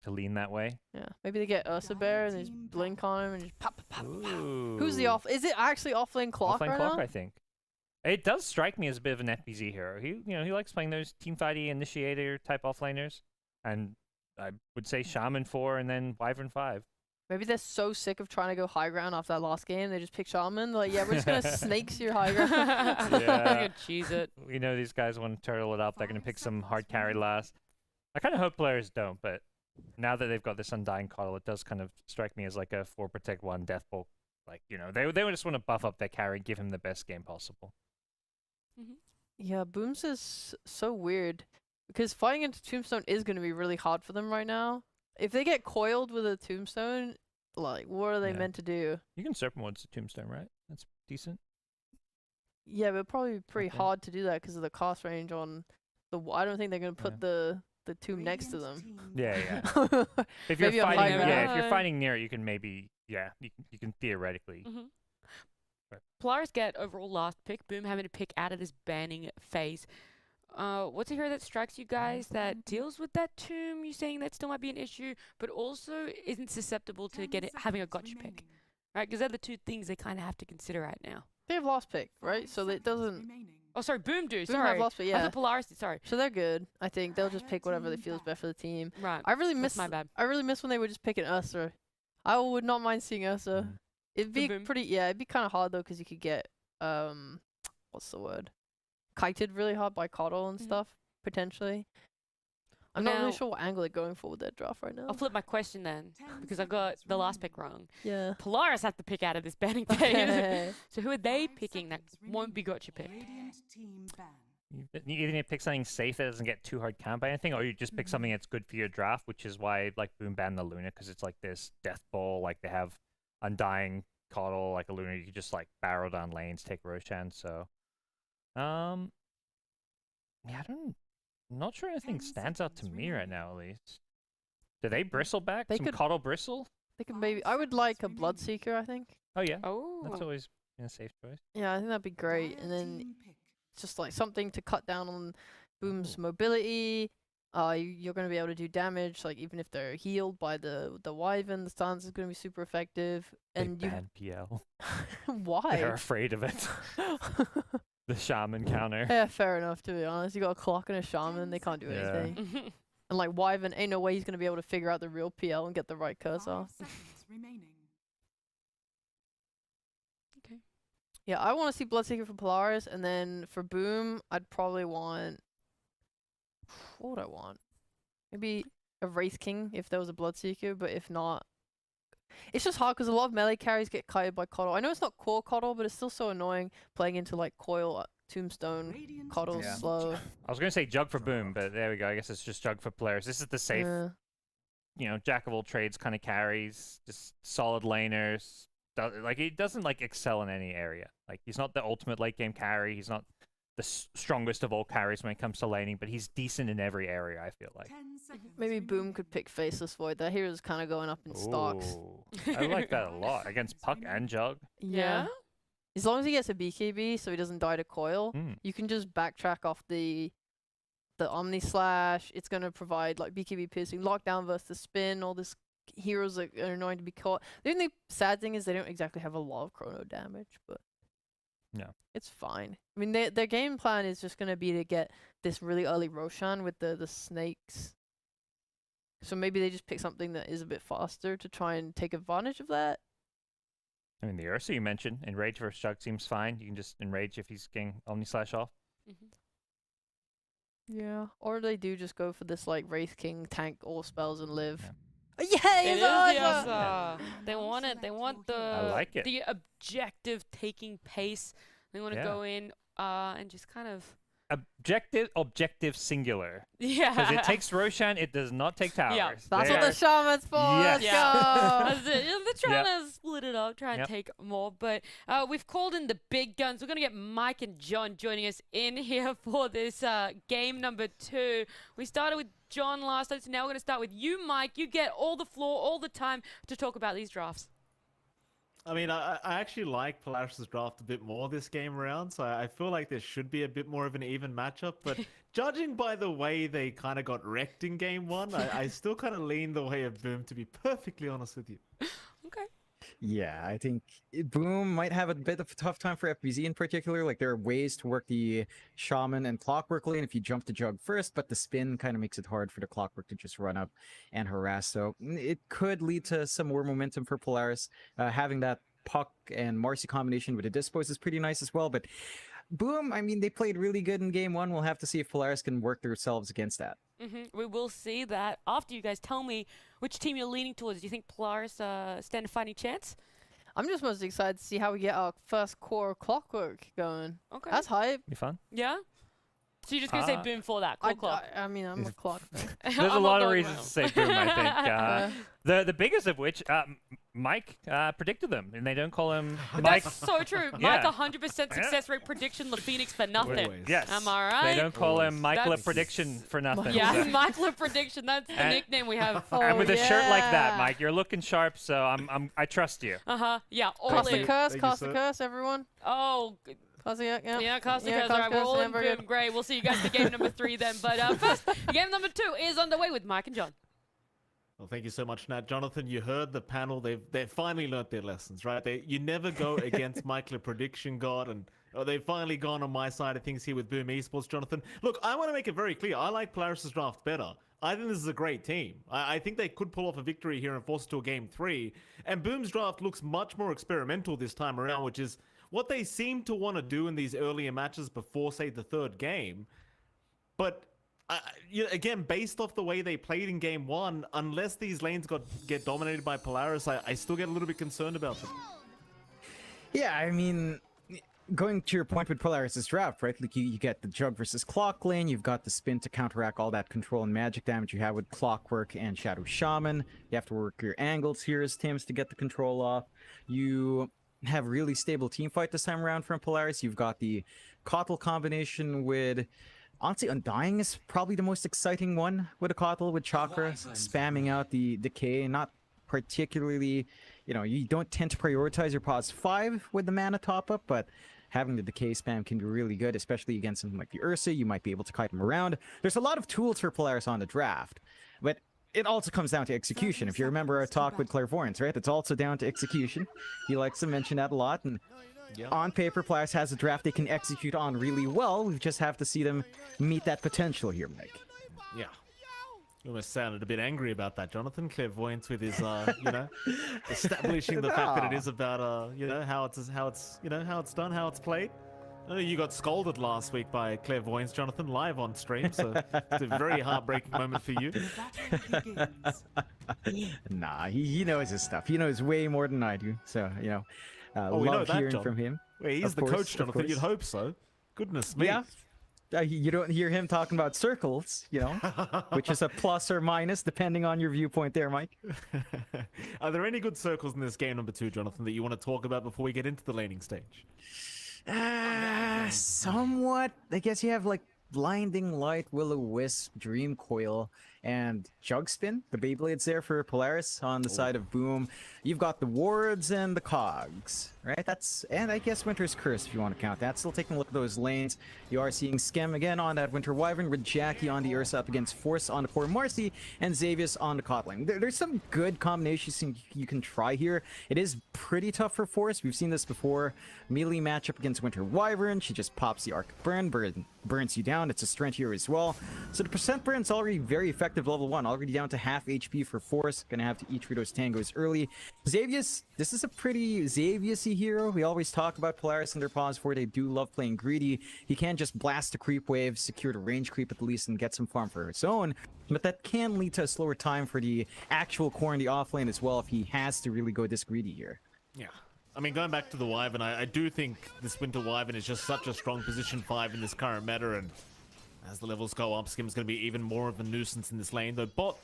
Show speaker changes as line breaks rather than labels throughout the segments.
to lean that way.
Yeah, maybe they get Ursa Bear and they just blink on him and just pop, pop, pop. Who's the off? Is it actually offlane Clock
Offlane
right
Clock,
now?
I think. It does strike me as a bit of an FBZ hero. He likes playing those teamfighty initiator type offlaners, and I would say Shaman 4 and then Wyvern 5.
Maybe they're so sick of trying to go high ground after that last game, they just pick Shaman. They're like, yeah, we're just gonna snakes your high ground.
Yeah.
Cheese it.
We know these guys want to turtle it up. They're gonna pick some hard carry last. I kind of hope players don't, but now that they've got this Undying Coddle, it does kind of strike me as like a 4 protect 1 death bolt. Like, they would just want to buff up their carry, give him the best game possible.
Yeah, Booms is so weird because fighting into Tombstone is going to be really hard for them right now. If they get coiled with a Tombstone, like, what are they meant to do?
You can Serpent Woods to Tombstone, right? That's decent.
Yeah, but probably be pretty hard to do that because of the cast range on the. I don't think they're going to put the tomb next to them.
Yeah. If
Maybe
you're
on
fighting,
high
if you're fighting near it, you can maybe, you can theoretically.
Polaris get overall last pick. Boom having to pick out of this banning phase. What's a hero that strikes you guys that deals with that tomb? You saying that still might be an issue, but also isn't susceptible to having a gotcha pick, right? Because they're the two things they kind of have to consider right now.
They have last pick, right? So it doesn't.
Oh, sorry, Boom do.
Boom
Sorry,
have last pick, yeah.
I thought Polaris did. Sorry.
So they're good. I think they'll just pick whatever they feel is best for the team.
Right.
I really miss.
my bad.
I really miss when they would just pick an Ursa. I would not mind seeing Ursa. It'd be
Boom.
pretty. Yeah, it'd be kind of hard though because you could get what's the word? Kited really hard by Coddle and stuff potentially. I'm not really sure what angle they're going for with their draft right now.
I'll flip my question then because I got the last pick wrong.
Yeah.
Polaris have to pick out of this banning phase. So who are they picking that won't be gotcha picked?
You either need to pick something safe that doesn't get too hard count by anything, or you just pick something that's good for your draft, which is why like Boom banned the Luna, because it's like this death bowl. Like they have Undying Coddle, like a Luna, you can just like barrel down lanes, take Roshan. So, I'm not sure anything stands out to me right now. At least, do they bristle back? Some Coddle bristle?
They could maybe. I would like a Bloodseeker. I think.
Oh yeah.
Oh.
That's always been a safe choice.
Yeah, I think that'd be great. And then just like something to cut down on Boom's mobility. You're going to be able to do damage, like even if they're healed by the Wyvern, the stance is going to be super effective. And
you ban PL.
Why?
They're afraid of it. The Shaman counter.
Yeah, fair enough. To be honest, you got a Clock and a Shaman, they can't do anything. And like Wyvern, ain't no way he's going to be able to figure out the real PL and get the right curse off.
Okay.
Yeah, I want to see Bloodseeker for Polaris, and then for Boom, I'd probably want. What would I want? Maybe a Wraith King if there was a Bloodseeker, but if not, it's just hard because a lot of melee carries get kited by Coddle. I know it's not core Coddle, but it's still so annoying playing into like Coil, Tombstone, Coddle slow.
I was gonna say Jug for Boom, but there we go. I guess it's just Jug for Polaris. This is the safe, jack of all trades kind of carries, just solid laners. Like he doesn't like excel in any area. Like he's not the ultimate late game carry. He's not the strongest of all carries when it comes to laning, but he's decent in every area, I feel like.
Maybe Boom could pick Faceless Void. That hero's kind of going up in stocks.
I like that a lot against Puck and Jug.
Yeah. As long as he gets a BKB so he doesn't die to Coil, you can just backtrack off the Omni Slash. It's going to provide like BKB piercing, lockdown versus the spin, all this heroes that are annoying to be caught. The only sad thing is they don't exactly have a lot of chrono damage, but it's fine. I mean, their game plan is just going to be to get this really early Roshan with the snakes. So maybe they just pick something that is a bit faster to try and take advantage of that.
I mean, the Ursa you mentioned, Enrage versus Jug seems fine. You can just Enrage if he's getting Omni Slash off.
Yeah, or they do just go for this like Wraith King, tank all spells and live.
Yeah, it is the Ursa. They want it. They want
I like it.
the objective taking pace. They want to go in and just kind of
objective singular.
Yeah.
Because it takes Roshan, it does not take towers.
Yeah.
That's what the Shaman's for.
Yes.
Let's go.
They're trying to split it up, try and take more. But we've called in the big guns. We're going to get Mike and John joining us in here for this game number 2. We started with John last time, so now we're going to start with you, Mike. You get all the floor, all the time to talk about these drafts.
I mean, I actually like Polaris' draft a bit more this game around, so I feel like there should be a bit more of an even matchup. But judging by the way they kind of got wrecked in game one, I still kind of lean the way of Boom, to be perfectly honest with you.
Okay.
Yeah, I think Boom might have a bit of a tough time for FBZ in particular. Like, there are ways to work the Shaman and Clockwork lane if you jump to Jug first, but the spin kind of makes it hard for the Clockwork to just run up and harass. So it could lead to some more momentum for Polaris. Having that Puck and Marcy combination with the Dispos is pretty nice as well, but Boom, I mean, they played really good in game one. We'll have to see if Polaris can work themselves against that.
We will see that after you guys tell me which team you're leaning towards. Do you think Polaris stand a fighting chance?
I'm just most excited to see how we get our first core Clockwork going.
Okay.
That's hype.
Be fun.
Yeah? So you're just going to say Boom for that? Clock.
I mean, I'm a clock.
There's a lot of reasons to say Boom, I think. The biggest of which, Mike predicted them, and they don't call him Mike.
That's so true. Mike, 100% success rate prediction, LaPhoenix for nothing.
Always.
Yes.
Am I right?
They don't call him Michael
That's-
Prediction for nothing.
Yeah,
so.
Michael Prediction. That's the nickname we have.
And with a shirt like that,
yeah.
Mike, you're looking sharp, so I trust you.
Yeah, all
Cast the
in.
curse,
Thank you,
cast the
sir.
curse, everyone.
Oh,
Cast the, yeah.
yeah, cast the
Yeah,
curse. All right, we're all in
very
Boom.
good.
Great. We'll see you guys for game number 3 then. But first, game number 2 is underway with Mike and John.
Well, thank you so much, Nat. Jonathan, you heard the panel. They've finally learnt their lessons, right? You never go against Michael, a prediction god, and they've finally gone on my side of things here with Boom Esports, Jonathan. Look, I want to make it very clear. I like Polaris' draft better. I think this is a great team. I think they could pull off a victory here and force it to a game 3. And Boom's draft looks much more experimental this time around, which is what they seem to want to do in these earlier matches before, say, the 3rd game. But again, based off the way they played in game 1, unless these lanes get dominated by Polaris, I still get a little bit concerned about them.
Yeah, I mean, going to your point with Polaris' draft, right? Like, you get the Jug versus Clock lane, you've got the spin to counteract all that control and magic damage you have with Clockwork and Shadow Shaman. You have to work your angles here as Tims to get the control off. You have really stable team fight this time around from Polaris. You've got the Kotl combination with... Honestly, Undying is probably the most exciting one with a Kotl, with Chakra spamming out the Decay. Not particularly, you don't tend to prioritize your pause 5 with the mana top-up, but having the Decay spam can be really good, especially against something like the Ursa. You might be able to kite him around. There's a lot of tools for Polaris on the draft, but it also comes down to execution. If you remember our talk with Clairvoyance, right? It's also down to execution. He likes to mention that a lot, and on paper, Polaris has a draft they can execute on really well. We just have to see them meet that potential here, Mike.
Yeah. You almost sounded a bit angry about that, Jonathan. Clairvoyance with his, establishing the fact that it is about, how it's done, how it's played. I know you got scolded last week by Clairvoyance, Jonathan, live on stream, so it's a very heartbreaking moment for you.
Nah, he knows his stuff. He knows way more than I do, so,
we know
love
that,
hearing
John.
from him.
Well, he's
Of
the
course,
coach,
of
Jonathan.
course.
You'd hope so. Goodness me.
Yeah. You don't hear him talking about circles, which is a plus or minus depending on your viewpoint there, Mike.
Are there any good circles in this game number 2, Jonathan, that you want to talk about before we get into the laning stage?
Somewhat. I guess you have like Blinding Light, Will-O-Wisp, Dream Coil, and Jug Spin. The Beyblades there for Polaris on the side of Boom. You've got the wards and the cogs, right? And I guess Winter's Curse if you want to count that. Still taking a look at those lanes. You are seeing Skem again on that Winter Wyvern with Jackie on the Ursa up against Force on the poor Marcy and Xavius on the Kotling. There's some good combinations you can try here. It is pretty tough for Force. We've seen this before. Melee matchup against Winter Wyvern. She just pops the Arc Burn, burns you down. It's a strength here as well. So the percent burn's already very effective level 1. Already down to half HP for Force. Gonna have to eat through those tangos early. Xavius, this is a pretty Xavius-y hero. We always talk about Polaris and their pause 4. They do love playing greedy. He can just blast the creep wave, secure the range creep at least, and get some farm for his own. But that can lead to a slower time for the actual core in the offlane as well if he has to really go this greedy here.
Yeah. I mean, going back to the Wyvern, I do think this Winter Wyvern is just such a strong position 5 in this current meta, and as the levels go up, Skim's going to be even more of a nuisance in this lane. Though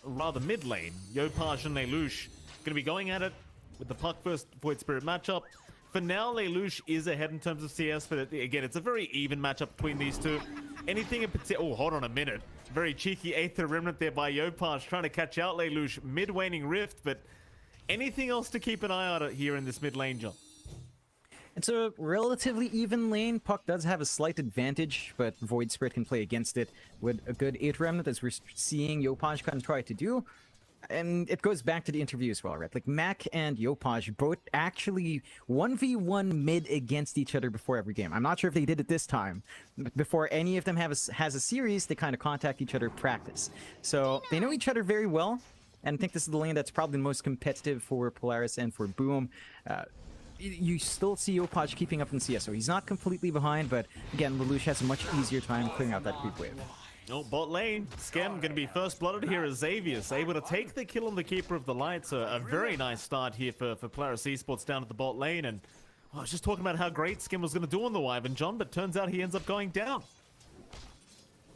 mid lane, Yopaj and Lelouch going to be going at it with the Puck versus Void Spirit matchup. For now, Lelouch is ahead in terms of CS, but again, it's a very even matchup between these two. Anything in particular... Oh, hold on a minute. Very cheeky Aether Remnant there by Yopaj, trying to catch out Lelouch mid-waning Rift, but Anything else to keep an eye out here in this mid lane, John?
It's a relatively even lane. Puck does have a slight advantage, but Void Spirit can play against it with a good 8 Remnant, as we're seeing Yopaj kind of try to do. And it goes back to the interview as well, right? Like, Mac and Yopaj both actually 1v1 mid against each other before every game. I'm not sure if they did it this time. Before any of them has a series, they kind of contact each other, practice. So they know each other very well, and I think this is the lane that's probably the most competitive for Polaris and for Boom. You still see Yopaj keeping up in CS, so he's not completely behind, but again, Lelouch has a much easier time clearing out that creep wave.
Oh, bot lane. Skem going to be first blooded here as Xavius able to take the kill on the Keeper of the Light. So a very nice start here for Polaris Esports down at the bot lane. And I was just talking about how great Skem was going to do on the Wyvern, John, but turns out he ends up going down.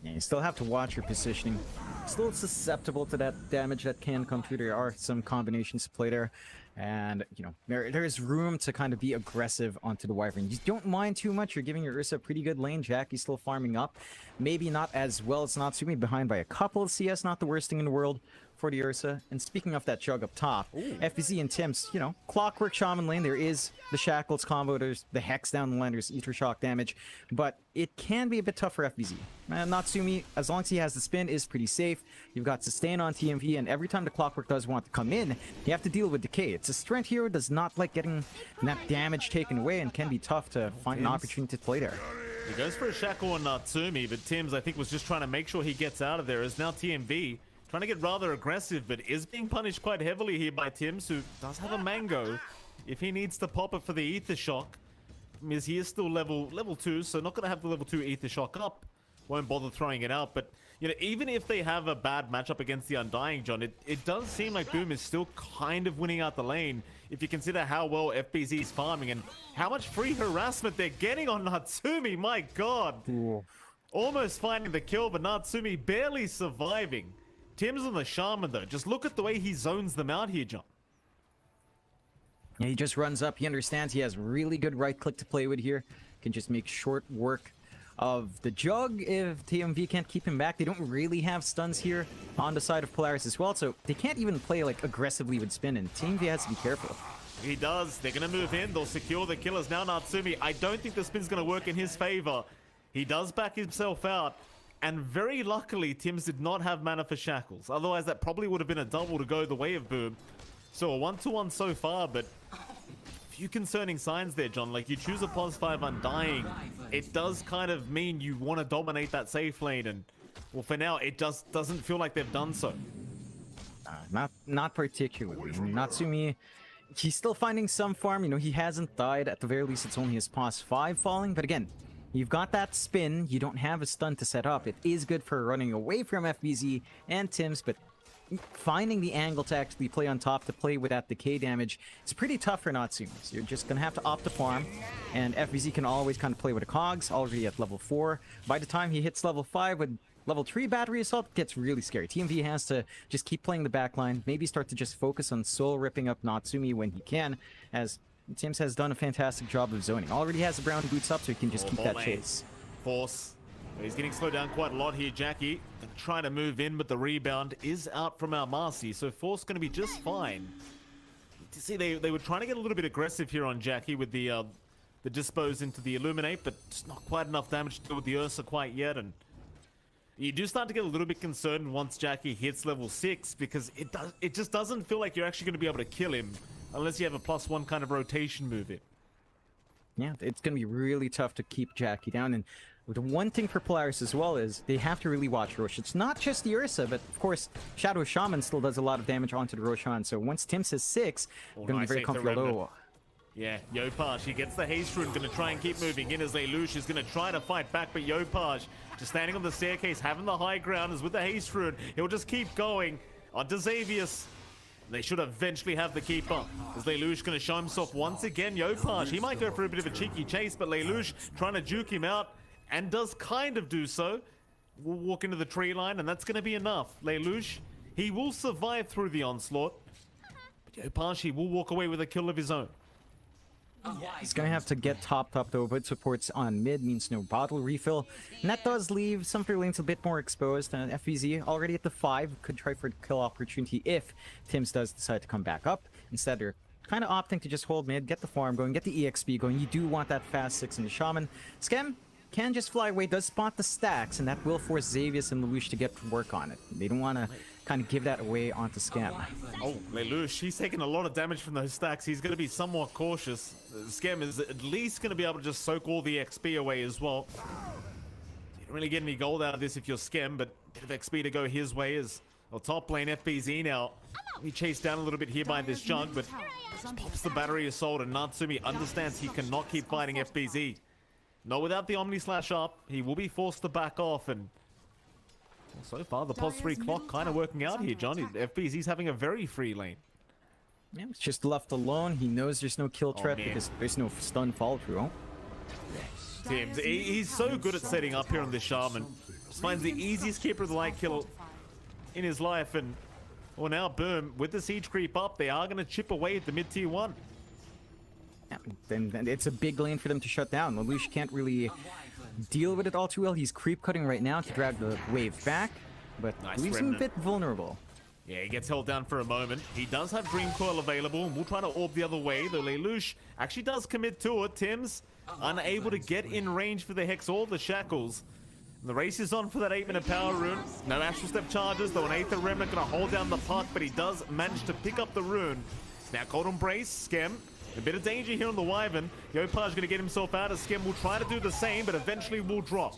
Yeah, you still have to watch your positioning. Still susceptible to that damage that can come through. There are some combinations to play there. And, you know, there is room to kind of be aggressive onto the Wyvern. You don't mind too much. You're giving your Ursa a pretty good lane. Jackie's still farming up. Maybe not as well as Natsumi, behind by a couple of CS. Not the worst thing in the world for the Ursa. And speaking of that Jug up top, FBZ and Tim's, you know, clockwork Shaman lane. There is the Shackles combo. There's the Hex down the line. There's Ether Shock damage. But it can be a bit tough for FBZ. Natsumi, as long as he has the spin, is pretty safe. You've got Sustain on TMV, and every time the Clockwork does want to come in, you have to deal with Decay. It's a strength hero, does not like getting that damage taken away, and can be tough to find an opportunity to play there.
He goes for a Shackle on Natsumi, but Tim's, I think, was just trying to make sure he gets out of there, as now TMV trying to get rather aggressive, but is being punished quite heavily here by Tims, who does have a Mango. If he needs to pop it for the Ether Shock, because he is still level 2, so not going to have the level 2 Ether Shock up. Won't bother throwing it out, but you know, even if they have a bad matchup against the Undying, John, it does seem like Boom is still kind of winning out the lane if you consider how well FBZ is farming and how much free harassment they're getting on Natsumi. My God.
Ooh.
Almost finding the kill, but Natsumi barely surviving. Tim's on the Shaman, though. Just look at the way he zones them out here, John.
Yeah, he just runs up. He understands he has really good right click to play with here. Can just make short work of the Jug if TMV can't keep him back. They don't really have stuns here on the side of Polaris as well, so they can't even play like aggressively with spin, and TMV has to be careful.
He does. They're going to move in. They'll secure the killers. Now Natsumi, I don't think the spin's going to work in his favor. He does back himself out, and very luckily Tims did not have mana for Shackles. Otherwise that probably would have been a double to go the way of Boom. So a 1-1 so far, but few concerning signs there, John. Like, you choose a +5 Undying, it does kind of mean you want to dominate that safe lane, and well, for now it doesn't feel like they've done so.
Not particularly. Natsumi, he's still finding some farm. You know, he hasn't died. At the very least, it's only his +5 falling. But again, you've got that spin. You don't have a stun to set up. It is good for running away from FBZ and Tims, but finding the angle to actually play on top, to play with that decay damage, it's pretty tough for Natsumi. So you're just gonna have to opt to farm, and FBZ can always kind of play with the cogs, already at level 4. By the time he hits level 5 with level 3 battery assault, it gets really scary. TMV has to just keep playing the backline, maybe start to just focus on soul ripping up Natsumi when he can, as Tims has done a fantastic job of zoning. Already has the brown boots up, so he can just keep that chase.
Force. He's getting slowed down quite a lot here, Jackie. Trying to move in, but the rebound is out from our Marcy, so Force going to be just fine. You see, they were trying to get a little bit aggressive here on Jackie with the dispose into the Illuminate, but just not quite enough damage to do with the Ursa quite yet, and you do start to get a little bit concerned once Jackie hits level 6, because it just doesn't feel like you're actually going to be able to kill him unless you have a +1 kind of rotation move in.
Yeah, it's going to be really tough to keep Jackie down, and the one thing for Polaris as well is they have to really watch Rosh. It's not just the Ursa, but of course, Shadow Shaman still does a lot of damage onto the Roshan, so once Tims has 6, they're going to be very comfortable.
Yeah, Yopaj, he gets the haste rune, going to try and keep moving in as Lelouch is going to try to fight back, but Yopaj just standing on the staircase, having the high ground, is with the haste rune. He'll just keep going onto Xavius. They should eventually have the keeper. Is Lelouch going to show himself once again? Yopaj, he might go for a bit of a cheeky chase, but Lelouch trying to juke him out, and does kind of do so. We'll walk into the tree line, and that's going to be enough. Lelouch, he will survive through the onslaught. But Yopaj, he will walk away with a kill of his own.
He's gonna have to get topped up though, but supports on mid means no bottle refill. And that does leave some of their lanes a bit more exposed. FBZ already at the 5, could try for a kill opportunity if Tims does decide to come back up. Instead, they're kind of opting to just hold mid, get the farm going, get the EXP going. You do want that fast 6 in the Shaman. Skem can just fly away, does spot the stacks, and that will force Xavius and Lelouch to get to work on it. They don't want to kind of give that away onto Skem.
Oh, Lelouch, he's taking a lot of damage from those stacks. He's going to be somewhat cautious. Skem is at least going to be able to just soak all the XP away as well. You don't really get any gold out of this if you're Skem, but a bit of XP to go his way as well, top lane FBZ now. He chased down a little bit here by this jug, but just pops the battery assault, and Natsumi understands he cannot keep fighting FBZ. Not without the Omni Slash up, he will be forced to back off, and well, so far the pulse 3 clock kind of working out here, Johnny. FBZ's having a very free lane.
Yeah, it's just left alone. He knows there's no kill threat because there's no stun fall through.
Tims, he's so good at setting up here on this Shaman. Just finds the easiest keeper of the light kill in his life, and well, now Boom, with the siege creep up, they are going to chip away at the mid tier 1.
Yeah, then it's a big lane for them to shut down. Lelouch can't really deal with it all too well. He's creep cutting right now to drag the wave back, but leaves him a bit vulnerable.
Yeah, he gets held down for a moment. He does have Dream Coil available, and we'll try to orb the other way, though Lelouch actually does commit to it. Tims unable to get in range for the Hex or the Shackles. The race is on for that 8-minute power rune. No Astral Step charges, though an Aether Remnant gonna hold down the puck, but he does manage to pick up the rune. It's now Cold Embrace, Skem. A bit of danger here on the Wyvern. Yopaj gonna get himself out as Skem will try to do the same, but eventually will drop.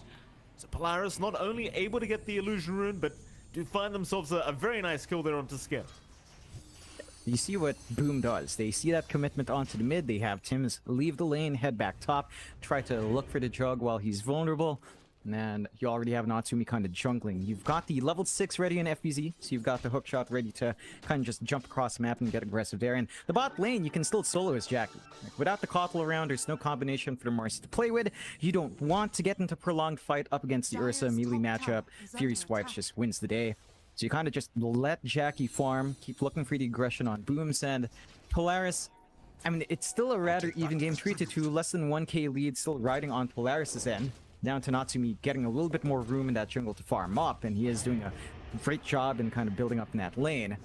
So Polaris not only able to get the Illusion Rune, but do find themselves a very nice kill there onto Skem.
You see what Boom does. They see that commitment onto the mid. They have Tims leave the lane, head back top, try to look for the jug while he's vulnerable. And you already have Natsumi kind of jungling. You've got the level 6 ready in FBZ, so you've got the hook shot ready to kind of just jump across the map and get aggressive there. And the bot lane, you can still solo as Jackie. Like, without the Kotl around, there's no combination for the Marcy to play with. You don't want to get into prolonged fight up against the Ursa melee matchup. Fury Swipes just wins the day. So you kind of just let Jackie farm, keep looking for the aggression on Boom's end. Polaris, I mean, it's still a rather even game, 3-2, less than 1k lead, still riding on Polaris's end. Down to Natsumi getting a little bit more room in that jungle to farm up, and he is doing a great job in kind of building up in that lane.